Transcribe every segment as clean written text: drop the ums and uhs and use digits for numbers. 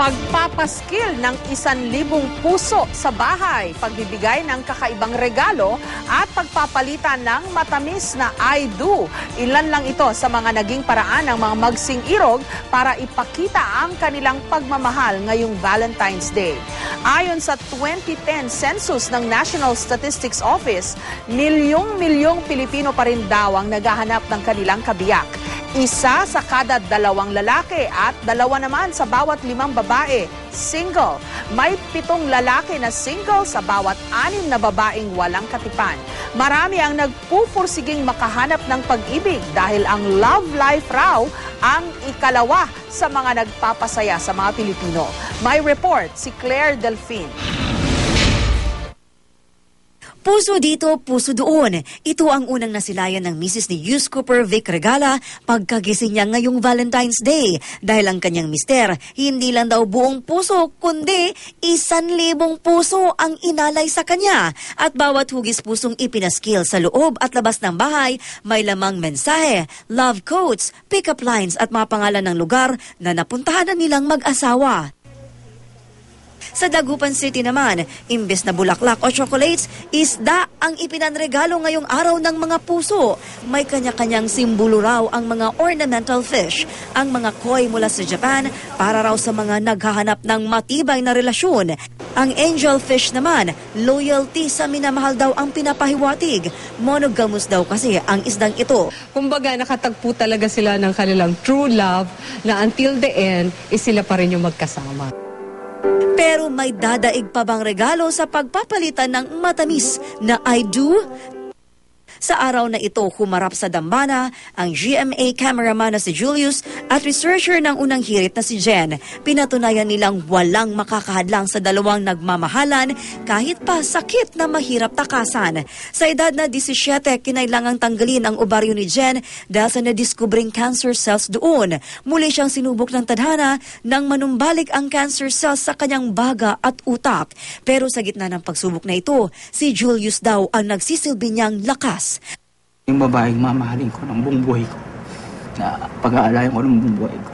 Pagpapaskil ng 1,000 puso sa bahay, pagbibigay ng kakaibang regalo at pagpapalitan ng matamis na I do. Ilan lang ito sa mga naging paraan ng mga magsing-irog para ipakita ang kanilang pagmamahal ngayong Valentine's Day. Ayon sa 2010 census ng National Statistics Office, milyong-milyong Pilipino pa rin daw ang naghahanap ng kanilang kabiyak. Isa sa kada 2 lalaki at 2 naman sa bawat 5 babae, single. May 7 lalaki na single sa bawat 6 na babaeng walang katipan. Marami ang nagpupursiging makahanap ng pag-ibig dahil ang love life raw ang ikalawa sa mga nagpapasaya sa mga Pilipino. May report si Claire Delfin. Puso dito, puso doon. Ito ang unang nasilayan ng misis ni Yus Cooper Vic Regala pagkagising niya ngayong Valentine's Day. Dahil ang kanyang mister, hindi lang daw buong puso, kundi 1,000 puso ang inalay sa kanya. At bawat hugis pusong ipinaskil sa loob at labas ng bahay, may lamang mensahe, love quotes, pick-up lines at mga pangalan ng lugar na napuntahan na nilang mag-asawa. Sa Dagupan City naman, imbes na bulaklak o chocolates, isda ang ipinanregalo ngayong araw ng mga puso. May kanya-kanyang simbolo raw ang mga ornamental fish. Ang mga koi mula sa Japan para raw sa mga naghahanap ng matibay na relasyon. Ang angel fish naman, loyalty sa minamahal daw ang pinapahiwatig. Monogamous daw kasi ang isdang ito. Kumbaga nakatagpo talaga sila ng kanilang true love na until the end, sila pa rin yung magkasama. Pero may dadaig pa bang regalo sa pagpapalitan ng matamis na I do? Sa araw na ito, humarap sa dambana ang GMA cameraman na si Julius at researcher ng unang hirit na si Jen. Pinatunayan nilang walang makakahadlang sa dalawang nagmamahalan kahit pa sakit na mahirap takasan. Sa edad na 17, kinailangang tanggalin ang ovaryo ni Jen dahil sa nadiskubring cancer cells doon. Muli siyang sinubok ng tadhana nang manumbalik ang cancer cells sa kanyang baga at utak. Pero sa gitna ng pagsubok na ito, si Julius daw ang nagsisilbi niyang lakas. Yung babaeng mamahalin ko ng buong buhay ko, na pag-aalayan ko ng buong buhay ko.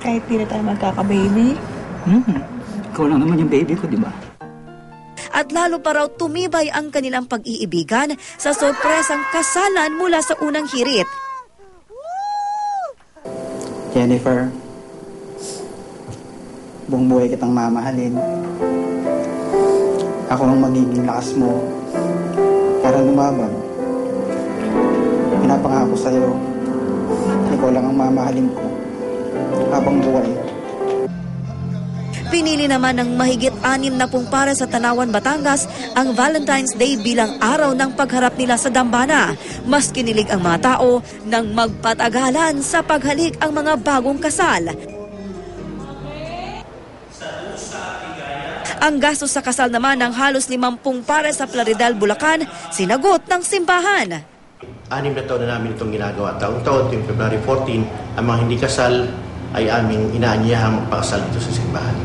Kahit di na tayo magkaka-baby? Ikaw lang naman yung baby ko, di ba? At lalo pa raw tumibay ang kanilang pag-iibigan sa sorpresang kasalan mula sa unang hirit. Jennifer, buong buhay kitang mamahalin. Ako ang magiging lakas mo para lumaban. Pinapangako sa'yo, ikaw lang ang mamahalin ko habang buhay. Pinili naman ng mahigit 60 para sa Tanawan, Batangas ang Valentine's Day bilang araw ng pagharap nila sa dambana. Mas kinilig ang mga tao nang magpatagalan sa paghalik ang mga bagong kasal. Ang gastos sa kasal naman ng halos 50 para sa Plaridel, Bulacan, sinagot ng simbahan. 6 na taon na namin itong ginagawa. Taon-taon, tuwing February 14, ang mga hindi kasal ay aming inaanyahang magpakasal dito sa simbahan.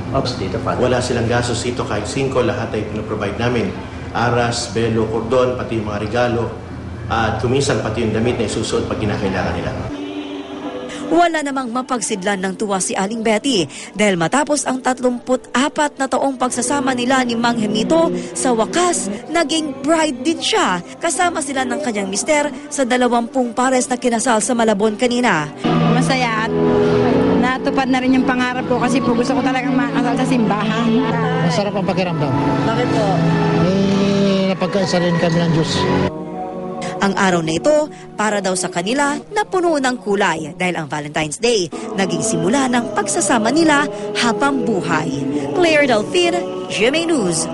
Wala silang gastos dito, kahit 5, lahat ay pinoprovide namin. Aras, belo, kordon, pati yung mga regalo, at kuminsan pati yung damit na isusuot pag kinakailangan nila. Wala namang mapagsidlan ng tuwa si Aling Betty dahil matapos ang 34 na taong pagsasama nila ni Mang Hemito, sa wakas, naging bride din siya. Kasama sila ng kanyang mister sa 20 pares na kinasal sa Malabon kanina. Masaya at natupad na rin yung pangarap ko kasi po gusto ko talagang makasal sa simbahan. Masarap ang pakiramdam. Bakit po? Napagkaisa rin kami ng Diyos. Ang araw na ito, para daw sa kanila, napuno ng kulay dahil ang Valentine's Day naging simula ng pagsasama nila habang buhay. Claire Delfin, GMA News.